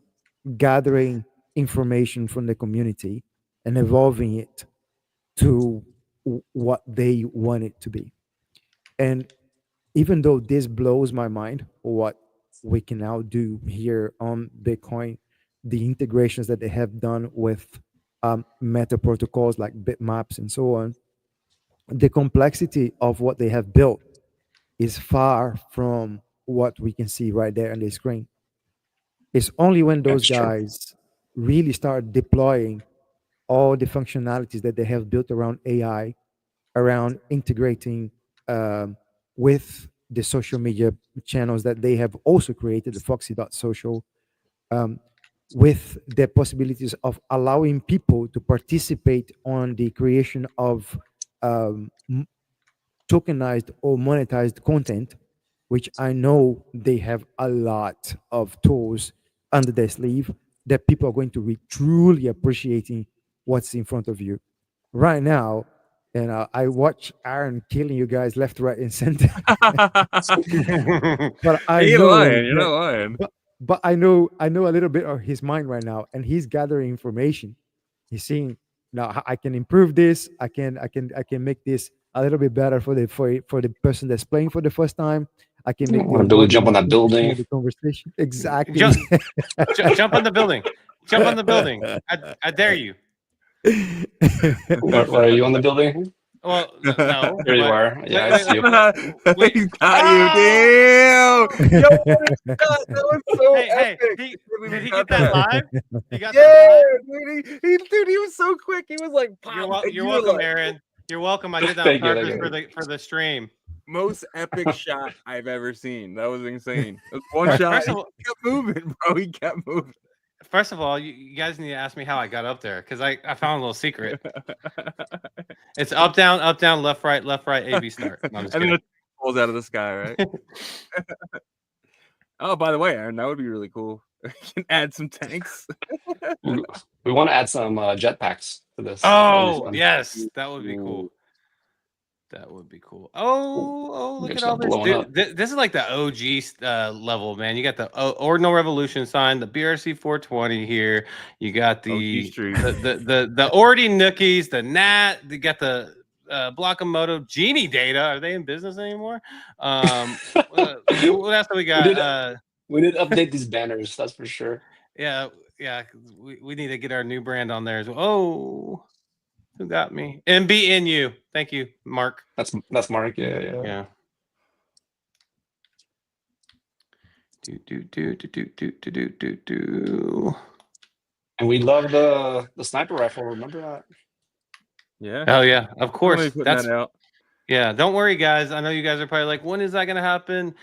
gathering information from the community, and evolving it to what they want it to be. And even though this blows my mind, what we can now do here on Bitcoin, the integrations that they have done with meta protocols like bitmaps and so on, the complexity of what they have built is far from what we can see right there on the screen. It's only when those That's true. guys really start deploying all the functionalities that they have built around AI, around integrating with the social media channels that they have also created, the Foxy.social, um, with the possibilities of allowing people to participate on the creation of tokenized or monetized content, which I know they have a lot of tools under their sleeve that people are going to be truly appreciating what's in front of you. Right now, and I watch Aaron killing you guys left, right, and center. But I You're know lying. You're that, not lying. but I know a little bit of his mind right now, and he's gathering information. He's seeing, now I can improve this. I can make this a little bit better for the person that's playing for the first time. I can make the Want to jump on onboarding that building? of the conversation. Exactly. Jump on the building. Jump on the building. I dare you. Where are you on the building? Well, no. There you but- are. Yeah, I wait, see you. wait. He got you, damn! Yo, what is that? That was so Hey, epic. did he get that live? You got Yeah, that live? dude, he was so quick. He was like, pop, and You're you were welcome, like, Aaron. You're welcome. I did that on Thank you, purpose thank you. for the stream. most epic shot I've ever seen. That was insane. It was one shot. First He of all, kept moving, bro. He kept moving. you guys need to ask me how I got up there, because I found a little secret. It's up, down, left, right, A, B, start. No, I'm just And then kidding. it falls out of the sky, right? Oh, by the way, Aaron, that would be really cool. You can add some tanks. We want to add some jetpacks to this. Oh, yes, that would be cool. That would be cool. Oh, look Good at all stuff this. blowing up. This is like the OG level, man. You got the Ordinal Revolution sign, the BRC 420 here. You got the OG Street. the Ordi Nookies, the Nat. You got the Blockamoto, Genie Data. Are they in business anymore? What else do we got? We did update these banners, that's for sure. Yeah. We need to get our new brand on there as well. Oh, who got me? MBNU. Thank you, Mark. That's Mark. Yeah. Yeah. Do. And we love the sniper rifle. Remember that? Yeah. Oh yeah, of course. Somebody putting that out. Yeah. Don't worry, guys. I know you guys are probably like, when is that going to happen?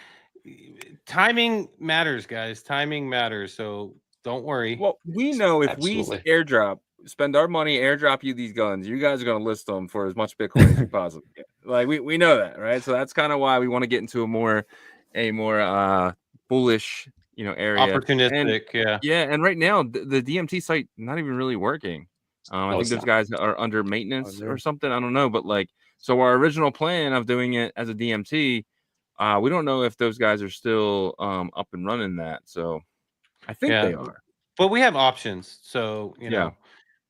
Timing matters, guys. Timing matters. So don't worry. Well, we know if Absolutely. we spend our money, airdrop you these guns, you guys are going to list them for as much Bitcoin as you possibly get. Like we know that, right? So that's kind of why we want to get into a more bullish, area. Opportunistic, and, yeah. And right now, the DMT site not even really working. I think those guys are under maintenance or something. I don't know, but so our original plan of doing it as a DMT, we don't know if those guys are still up and running that. So I think they are. But we have options. So,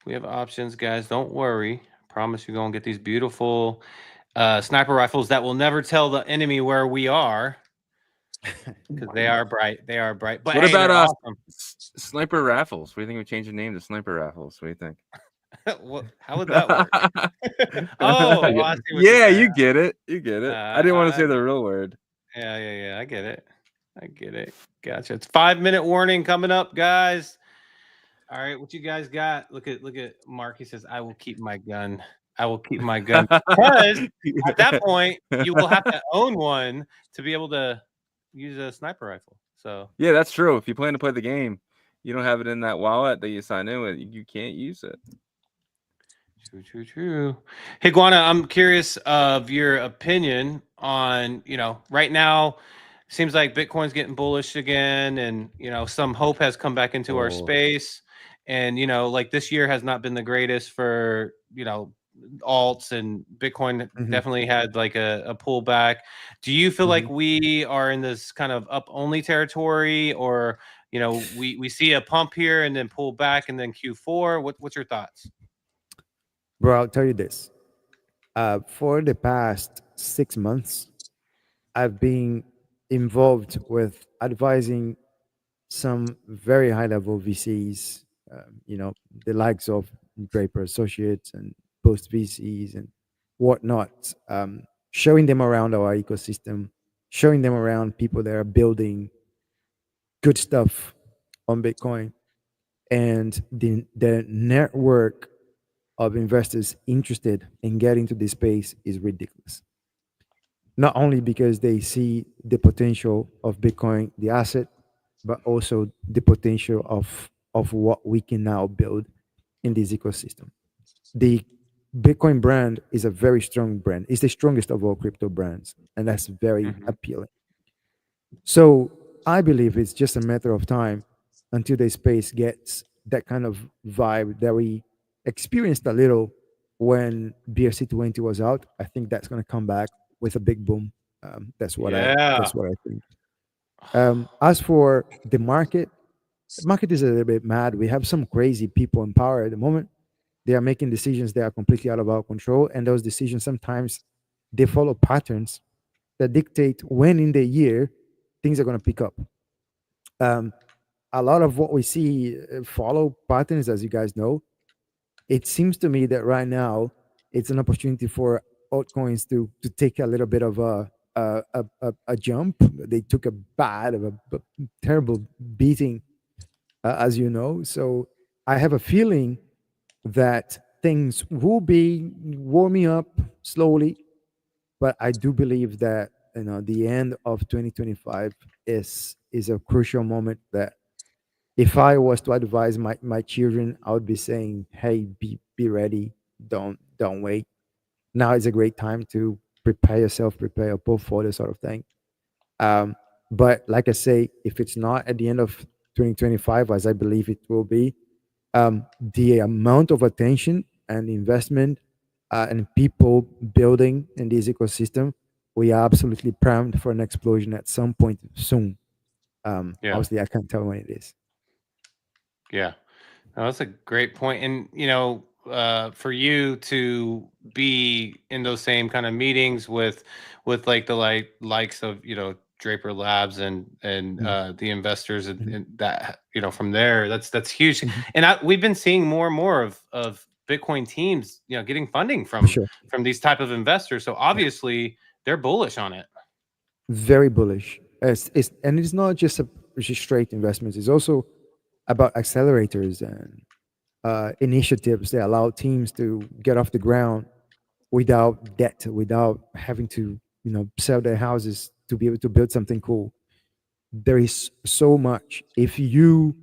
we have options, guys. Don't worry. I promise you're going to get these beautiful sniper rifles that will never tell the enemy where we are. Because they are bright. They are bright. But what about awesome. sniper raffles? What do you think we change the name to sniper raffles? What do you think? How would that work? I see what you get it. You get it. I didn't want to say the real word. Yeah. I get it. Gotcha. It's 5-minute warning coming up, guys. All right, what you guys got? Look at Mark. He says, "I will keep my gun. I will keep my gun." Because at that point, you will have to own one to be able to use a sniper rifle. So yeah, that's true. If you plan to play the game, you don't have it in that wallet that you sign in with, you can't use it. True. Hey, Guana, I'm curious of your opinion on, right now, seems like Bitcoin's getting bullish again, and, some hope has come back into our space. And, this year has not been the greatest for, alts, and Bitcoin definitely had a pullback. Do you feel like we are in this kind of up only territory, or, we see a pump here and then pull back and then Q4? What's your thoughts? Bro, I'll tell you this. For the past 6 months, I've been involved with advising some very high-level VCs, the likes of Draper Associates and Post VCs and whatnot, showing them around our ecosystem, showing them around people that are building good stuff on Bitcoin, and the network of investors interested in getting to this space is ridiculous. Not only because they see the potential of Bitcoin, the asset, but also the potential of what we can now build in this ecosystem. The Bitcoin brand is a very strong brand. It's the strongest of all crypto brands, and that's very appealing. So I believe it's just a matter of time until the space gets that kind of vibe that we experienced a little when BRC20 was out. I think that's going to come back with a big boom. That's what I think. As for the market is a little bit mad. We have some crazy people in power at the moment. They are making decisions that are completely out of our control, and those decisions sometimes they follow patterns that dictate when in the year things are going to pick up. A lot of what we see follow patterns, as you guys know. It seems to me that right now it's an opportunity for altcoins to take a little bit of a jump. They took a terrible beating, as you know. So I have a feeling that things will be warming up slowly, but I do believe that the end of 2025 is a crucial moment that if I was to advise my children, I would be saying, hey, be ready, don't wait. Now is a great time to prepare yourself, prepare your portfolio, sort of thing. But like I say, if it's not at the end of 2025, as I believe it will be, the amount of attention and investment and people building in this ecosystem, we are absolutely primed for an explosion at some point soon. Obviously, I can't tell when it is. Yeah, no, that's a great point. And for you to be in those same kind of meetings with like the likes of Draper Labs and the investors and that from there, that's huge. And we've been seeing more and more of Bitcoin teams getting funding For sure. from these type of investors. So obviously they're bullish on it. Very bullish. And it's not just just straight investments. It's also about accelerators and initiatives that allow teams to get off the ground without debt, without having to sell their houses to be able to build something cool. There is so much. If you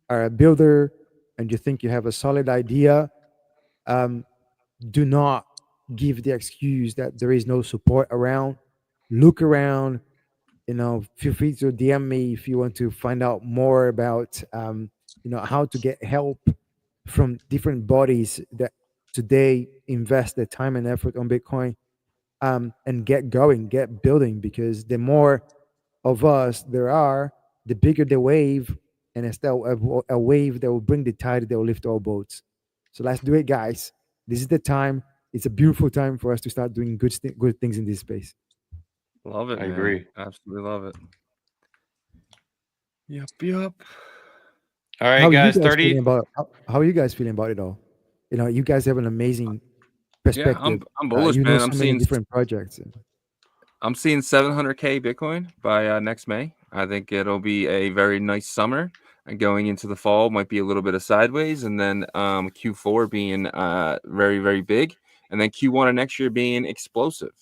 are a builder and you think you have a solid idea, do not give the excuse that there is no support around. Look around. Feel free to DM me if you want to find out more about how to get help from different bodies that today invest their time and effort on Bitcoin, and get going, get building, because the more of us there are, the bigger the wave, and it's a wave that will bring the tide that will lift all boats. So let's do it, guys. This is the time. It's a beautiful time for us to start doing good things in this space. Love it, I man. agree. Absolutely love it. Yep. All right, How are you guys. guys 30. feeling about how are you guys feeling about it all? You guys have an amazing perspective. I'm bullish, you know man. so many different projects. I'm seeing 700K Bitcoin by next May. I think it'll be a very nice summer. And going into the fall might be a little bit of sideways, and then Q4 being very, very big, and then Q1 of next year being explosive.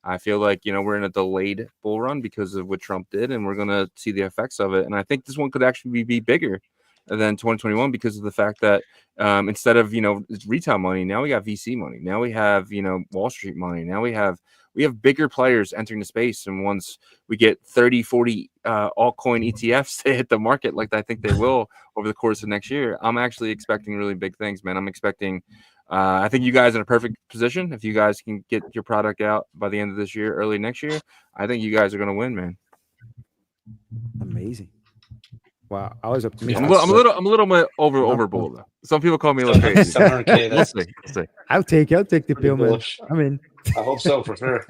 I feel like we're in a delayed bull run because of what Trump did, and we're gonna see the effects of it. And I think this one could actually be bigger than 2021 because of the fact that instead of retail money, now we got VC money. Now we have Wall Street money. Now we have bigger players entering the space, and once we get 30, 40 altcoin ETFs to hit the market like I think they will over the course of next year, I'm actually expecting really big things, man. I'm expecting I think you guys are in a perfect position. If you guys can get your product out by the end of this year, early next year, I think you guys are going to win, man. Amazing. Wow, I was optimistic. I'm a little bit overboard though. Some people call me a little crazy. 700K. We'll see. I'll take the pill, man. bullish. I'm in. I hope so, for sure.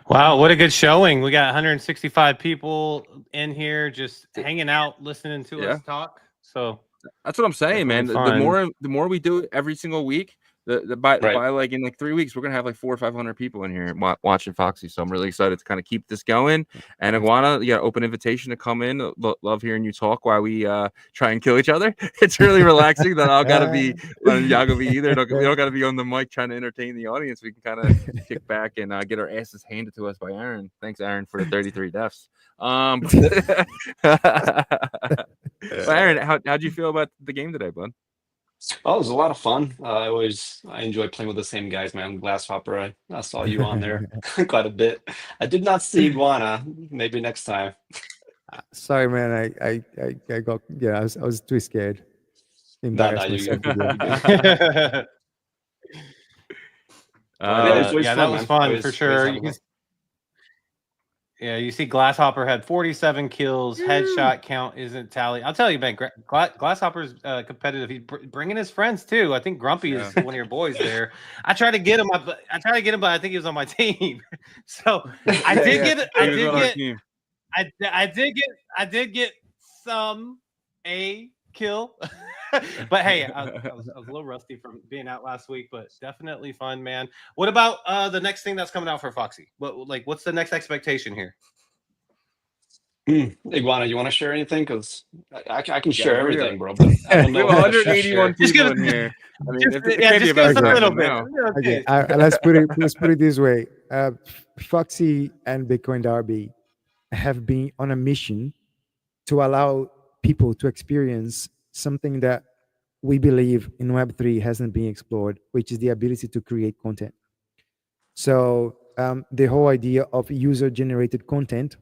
Wow, what a good showing. We got 165 people in here just hanging out, listening to us talk. So that's what I'm saying, man. The more we do it every single week, by like in like 3 weeks, we're gonna have like 400 or 500 people in here watching Foxxi. So I'm really excited to kind of keep this going. And Iguana, open invitation to come in. Love hearing you talk while we try and kill each other. It's really relaxing that y'all gotta be either. We don't gotta be on the mic trying to entertain the audience. We can kind of kick back and get our asses handed to us by Aaron. Thanks, Aaron, for the 33 deaths. Aaron, how'd you feel about the game today, bud? Oh, it was a lot of fun. I enjoy playing with the same guys, man. Grasshopper, I saw you on there quite a bit. I did not see Iguana. Maybe next time. Sorry, man. I got I was too scared. Nah, you good. that was fun for sure. You see Glasshopper had 47 kills. Headshot count isn't tally. I'll tell you, man, Glasshopper's competitive. He's bringing his friends too. I think Grumpy is one of your boys there. I tried to get him, but I think he was on my team. So I did get some kill. But hey, I was a little rusty from being out last week, but definitely fun, man. What about the next thing that's coming out for Foxxi? What's the next expectation here? Iguana, you want to share anything? Because I can share everything, bro. But I don't know. 181 people in here. I mean, just give us a little bit. Okay, let's put it this way. Foxxi and Bitcoin Derby have been on a mission to allow people to experience something that we believe in Web3 hasn't been explored, which is the ability to create content. So the whole idea of user-generated content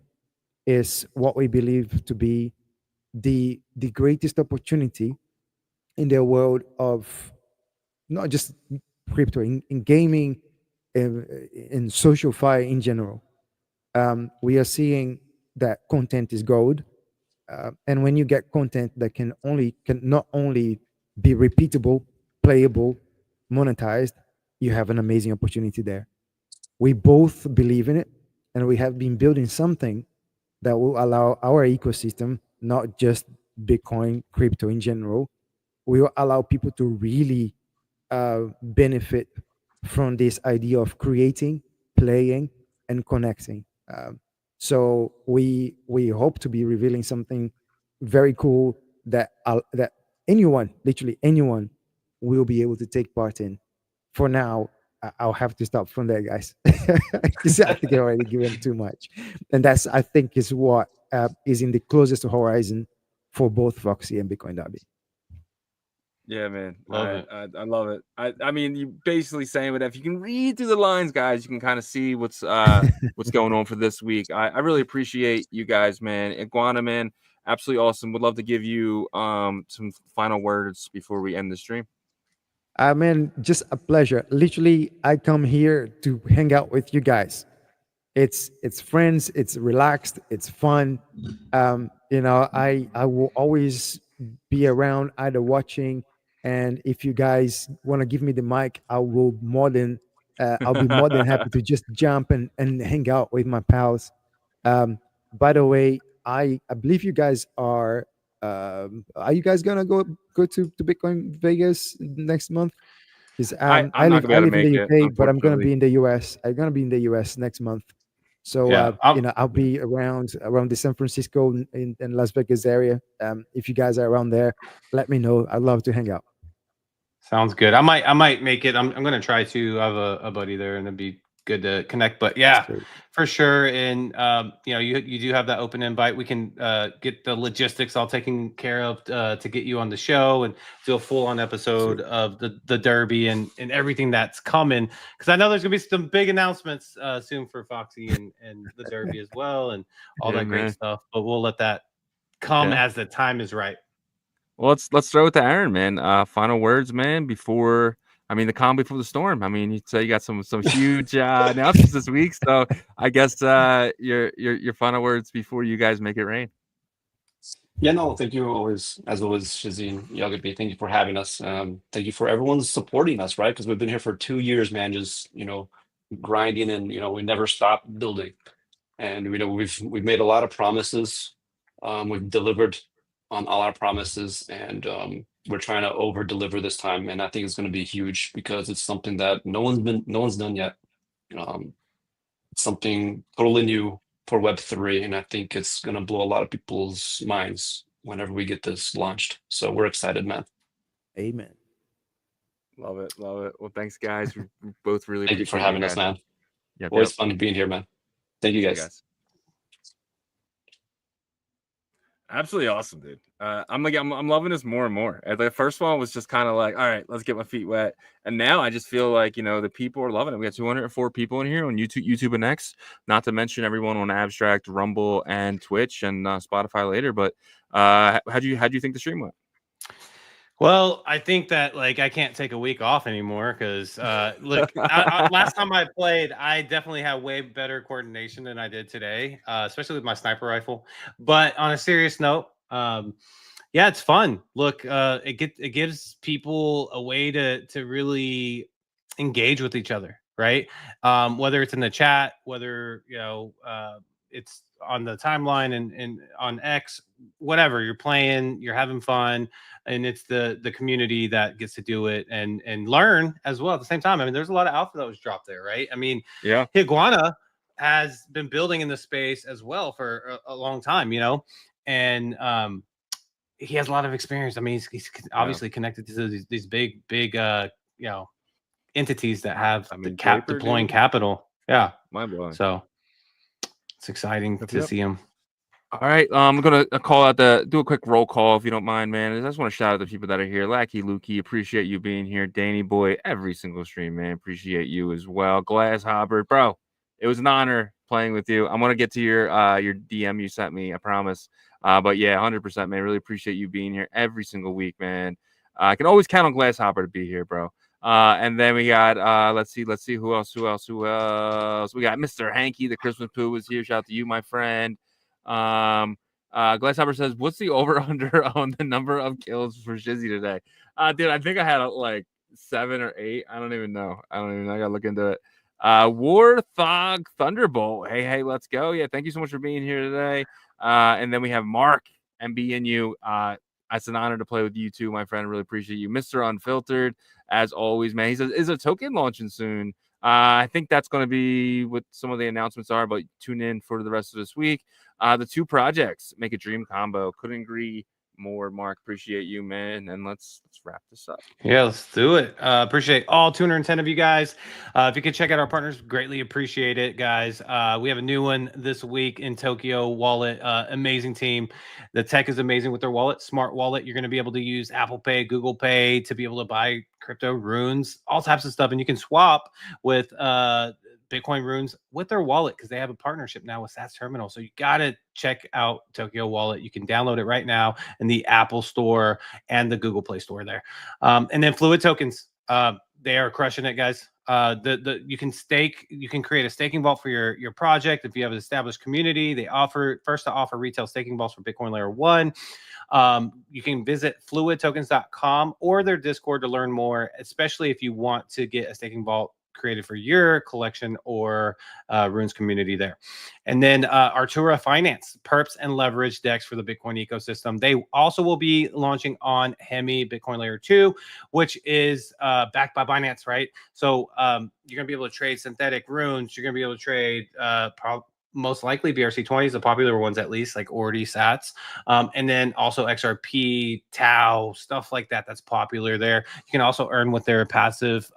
is what we believe to be the greatest opportunity in the world of not just crypto, in gaming, in social fire in general. We are seeing that content is gold. And when you get content that can not only be repeatable, playable, monetized, you have an amazing opportunity there. We both believe in it, and we have been building something that will allow our ecosystem, not just Bitcoin, crypto in general, will allow people to really benefit from this idea of creating, playing, and connecting. So we hope to be revealing something very cool that anyone, literally anyone, will be able to take part in. For now, I'll have to stop from there, guys, because I think I already given too much, and that's I think is what is in the closest horizon for both Foxy and Bitcoin Derby. Yeah, man. Love it. I love it. I mean, you basically saying that if you can read through the lines, guys, you can kind of see what's going on for this week. I really appreciate you guys, man. Iguana, man, absolutely awesome. Would love to give you some final words before we end the stream. Man, just a pleasure. Literally, I come here to hang out with you guys. It's friends, it's relaxed, it's fun. I will always be around either watching, and if you guys want to give me the mic, I'll be more than happy to just jump and hang out with my pals. By the way, I believe you guys are you guys gonna go to Bitcoin Vegas next month? Because I'm I not live gonna be I able to live in make the it, UK, but I'm gonna unfortunately. be in the US. I'm gonna be in the US next month. So Yeah, I'll be around the San Francisco and Las Vegas area. If you guys are around there, let me know. I'd love to hang out. sounds good. I might make it. I'm gonna try to. I have a buddy there, and it'd be good to connect. But yeah, Straight. for sure. And you do have that open invite. We can get the logistics all taken care of to get you on the show and do a full on episode Sweet. of the Derby and everything that's coming. Because I know there's gonna be some big announcements soon for Foxy and the Derby as well, and all Yeah, that great man. stuff. But we'll let that come Yeah. as the time is right. Well, let's throw it to Aaron, man. Final words, man, before the calm before the storm. I mean, you say you got some huge announcements this week, so I guess your final words before you guys make it rain. Yeah, no, thank you as always, Shizzy and Yagabi. Thank you for having us. Thank you for everyone supporting us, right? Because we've been here for 2 years, man, just grinding, and we never stop building. And we've made a lot of promises. We've delivered on all our promises, and we're trying to over deliver this time. And I think it's going to be huge because it's something that no one's done yet. It's something totally new for Web3, and I think it's going to blow a lot of people's minds whenever we get this launched. So we're excited, man. Amen. Love it, love it. Well, thanks, guys. We both really Thank you for appreciate having guys. us, man. Yep, Always yep. fun being here, man. Thank you, See guys. Absolutely awesome, dude. I'm loving this more and more. The first one was just kind of like, all right, let's get my feet wet, and now I just feel like the people are loving it. We got 204 people in here on YouTube and X, not to mention everyone on Abstract, Rumble, and Twitch, and Spotify later. But how do you think the stream went? Well, I think that I can't take a week off anymore because look, last time I played, I definitely had way better coordination than I did today, especially with my sniper rifle. But on a serious note, yeah, it's fun. Look, it gives people a way to really engage with each other, right? Whether it's in the chat, whether it's on the timeline and on X, whatever you're playing, you're having fun, and it's the community that gets to do it and learn as well at the same time. I mean, there's a lot of alpha that was dropped there, right? I mean, Yeah, Iguana has been building in the space as well for a long time, and he has a lot of experience. I mean, he's obviously connected to these big entities that have the Draper, deploying dude. capital. Yeah, Mind blowing. so it's exciting to see him. All right, I'm gonna do a quick roll call if you don't mind, man. I just want to shout out the people that are here. Lackey, Lukey, appreciate you being here. Danny Boy, every single stream, man, appreciate you as well. Glass Hopper, bro, it was an honor playing with you. I'm gonna get to your DM you sent me, I promise. But yeah, 100%, man. Really appreciate you being here every single week, man. I can always count on Glass Hopper to be here, bro. And then we got let's see who else. We got Mr. Hanky, the Christmas Pooh was here. Shout out to you, my friend. Glasshopper says, "What's the over under on the number of kills for Shizzy today?" Dude, I think I had like 7 or 8. I don't even know. I gotta look into it. Warthog Thunderbolt. Hey, let's go. Yeah, thank you so much for being here today. And then we have Mark MBNU. It's an honor to play with you too, my friend. Really appreciate you, Mr. Unfiltered, as always, man. He says, "Is a token launching soon?" I think that's going to be what some of the announcements are, but tune in for the rest of this week. The 2 projects make a dream combo. Couldn't agree more, Mark. Appreciate you, man. And let's wrap this up. Yeah, let's do it. Appreciate all 210 of you guys. If you could check out our partners, greatly appreciate it, guys. We have a new one this week in Tokyo Wallet. Amazing team. The tech is amazing with their wallet, smart wallet. You're going to be able to use Apple Pay, Google Pay to be able to buy crypto runes, all types of stuff. And you can swap with Bitcoin runes with their wallet because they have a partnership now with SAS Terminal. So you got to check out Tokyo Wallet. You can download it right now in the Apple Store and the Google Play Store there. And then Fluid Tokens, they are crushing it, guys. You can create a staking vault for your project. If you have an established community, they offer retail staking vaults for Bitcoin Layer 1. You can visit fluidtokens.com or their Discord to learn more, especially if you want to get a staking vault created for your collection or runes community there. And then Artura Finance, perps and leverage decks for the Bitcoin ecosystem. They also will be launching on Hemi Bitcoin Layer 2, which is backed by Binance, right? So you're going to be able to trade synthetic runes. You're going to be able to trade most likely BRC20s, the popular ones at least, like Ordi sats. And then also XRP, Tau, stuff like that that's popular there. You can also earn with their passive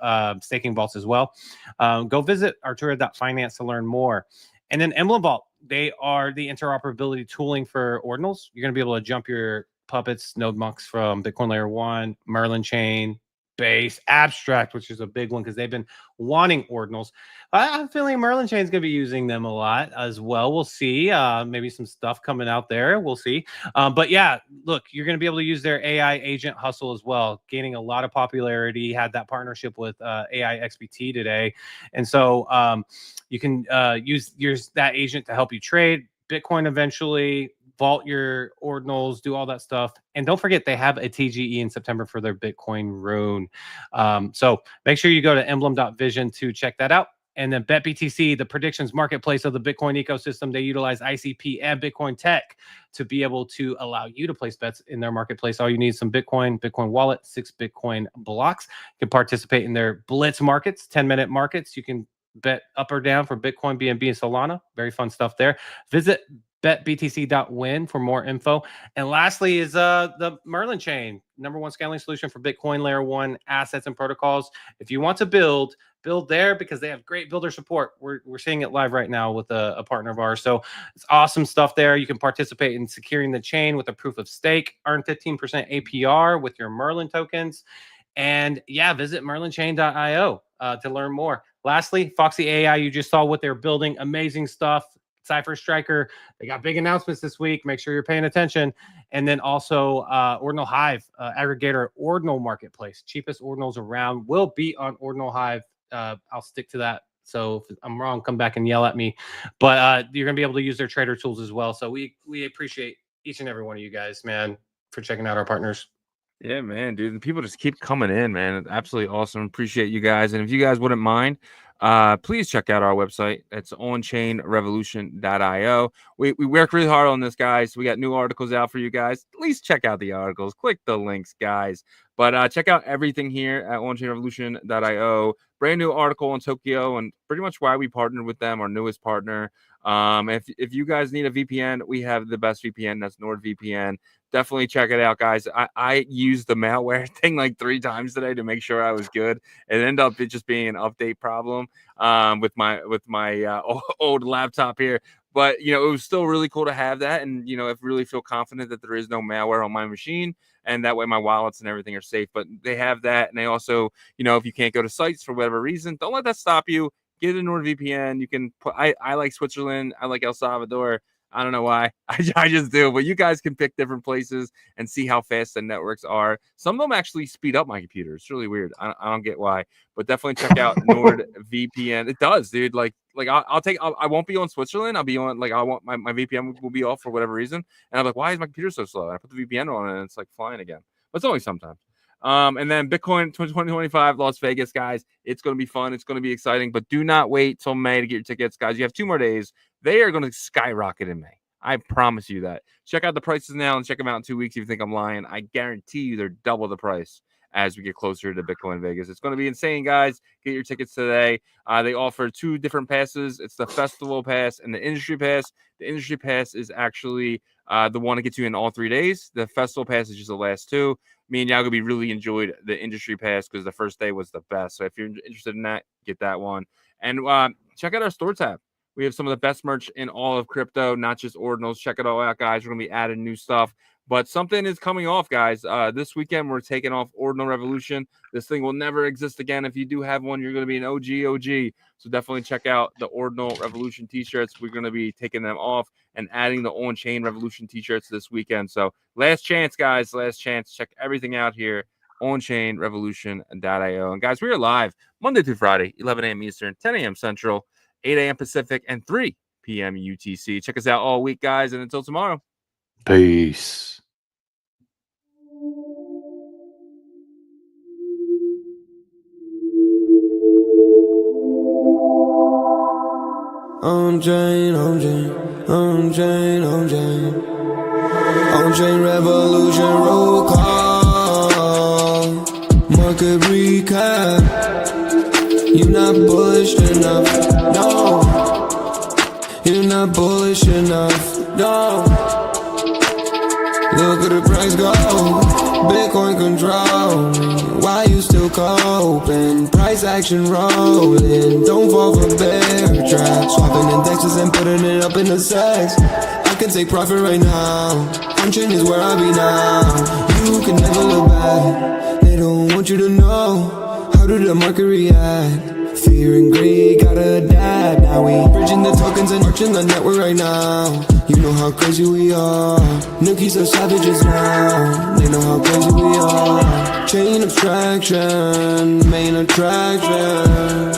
staking vaults as well. Go visit artura.finance to learn more. And then Emblem Vault, they are the interoperability tooling for ordinals. You're going to be able to jump your puppets, node mucks from Bitcoin Layer 1, Merlin Chain, Base, Abstract, which is a big one because they've been wanting ordinals. I'm feeling Merlin Chain's going to be using them a lot as well. We'll see. Maybe some stuff coming out there. We'll see. But yeah, look, you're going to be able to use their AI agent Hustle as well, gaining a lot of popularity. Had that partnership with AI XBT today. And so you can use that agent to help you trade Bitcoin eventually, vault your ordinals, do all that stuff. And don't forget, they have a TGE in September for their Bitcoin rune. So make sure you go to emblem.vision to check that out. And then BetBTC, the predictions marketplace of the Bitcoin ecosystem, they utilize ICP and Bitcoin tech to be able to allow you to place bets in their marketplace. All you need is some Bitcoin wallet, 6 Bitcoin blocks. You can participate in their blitz markets, 10-minute markets. You can bet up or down for Bitcoin, BNB, and Solana. Very fun stuff there. Visit betbtc.win for more info. And lastly is the Merlin Chain, #1 scaling solution for Bitcoin Layer 1 assets and protocols. If you want to build there because they have great builder support. We're seeing it live right now with a partner of ours. So it's awesome stuff there. You can participate in securing the chain with a proof of stake, earn 15% APR with your Merlin tokens. And yeah, visit merlinchain.io to learn more. Lastly, Foxxi AI, you just saw what they're building. Amazing stuff. Cypher Stryker, they got big announcements this week. Make sure you're paying attention. And then also Ordinal Hive, aggregator Ordinal Marketplace. Cheapest Ordinals around will be on Ordinal Hive. I'll stick to that. So if I'm wrong, come back and yell at me. But you're going to be able to use their trader tools as well. So we appreciate each and every one of you guys, man, for checking out our partners. Yeah, man, dude. And people just keep coming in, man. It's absolutely awesome. Appreciate you guys. And if you guys wouldn't mind, please check out our website. It's onchainrevolution.io. We work really hard on this, guys. We got new articles out for you guys. At least check out the articles. Click the links, guys. But check out everything here at onchainrevolution.io. Brand new article on Tokyo and pretty much why we partnered with them, our newest partner. If you guys need a VPN, we have the best VPN. That's NordVPN. Definitely check it out, guys. I used the malware thing like 3 times today to make sure I was good. It ended up just being an update problem with my old laptop here. But, it was still really cool to have that. And, I really feel confident that there is no malware on my machine. And that way my wallets and everything are safe. But they have that. And they also, if you can't go to sites for whatever reason, don't let that stop you. Get a NordVPN. You can put, I like Switzerland. I like El Salvador. I don't know why. I just do. But you guys can pick different places and see how fast the networks are. Some of them actually speed up my computer. It's really weird. I don't get why. But definitely check out NordVPN. It does, dude. Like like I won't be on Switzerland. I'll be on like I want my VPN will be off for whatever reason, and I'm like, why is my computer so slow? And I put the VPN on and it's like flying again, but it's only sometimes. And then Bitcoin 2025 Las Vegas, guys. It's going to be fun. It's going to be exciting, but do not wait till May to get your tickets, guys. You have 2 more days. They are going to skyrocket in May. I promise you that. Check out the prices now and check them out in 2 weeks if you think I'm lying. I guarantee you they're double the price as we get closer to Bitcoin Vegas. It's going to be insane, guys. Get your tickets today. They offer 2 different passes. It's the Festival Pass and the Industry Pass. The Industry Pass is actually the one that gets you in all 3 days. The Festival Pass is just the last 2. Me and Yagobi really enjoyed the Industry Pass because the first day was the best. So if you're interested in that, get that one. And check out our store tab. We have some of the best merch in all of crypto, not just ordinals. Check it all out, guys. We're going to be adding new stuff. But something is coming off, guys. This weekend, we're taking off Ordinal Revolution. This thing will never exist again. If you do have one, you're going to be an OG. So definitely check out the Ordinal Revolution t-shirts. We're going to be taking them off and adding the OnChain Revolution t-shirts this weekend. So last chance, guys. Last chance. Check everything out here. OnChain Revolution.io. And guys, we are live Monday through Friday, 11 a.m. Eastern, 10 a.m. Central, 8 a.m. Pacific, and 3 p.m. UTC. Check us out all week, guys. And until tomorrow. Peace. OnChain Revolution roll call. Market recap. You not bullish enough, no. You're not bullish enough, no. Look at the price go. Bitcoin control. Why you still coping? Price action rolling. Don't fall for bear trap. Swapping indexes and putting it up in the sex. I can take profit right now. OnChain is where I be now. You can never look back. They don't want you to know. How did the market react? Fear and greed, gotta adapt. Now we bridging the tokens and marching the network right now. You know how crazy we are. Nookies are savages now. They know how crazy we are. Chain abstraction, main attraction.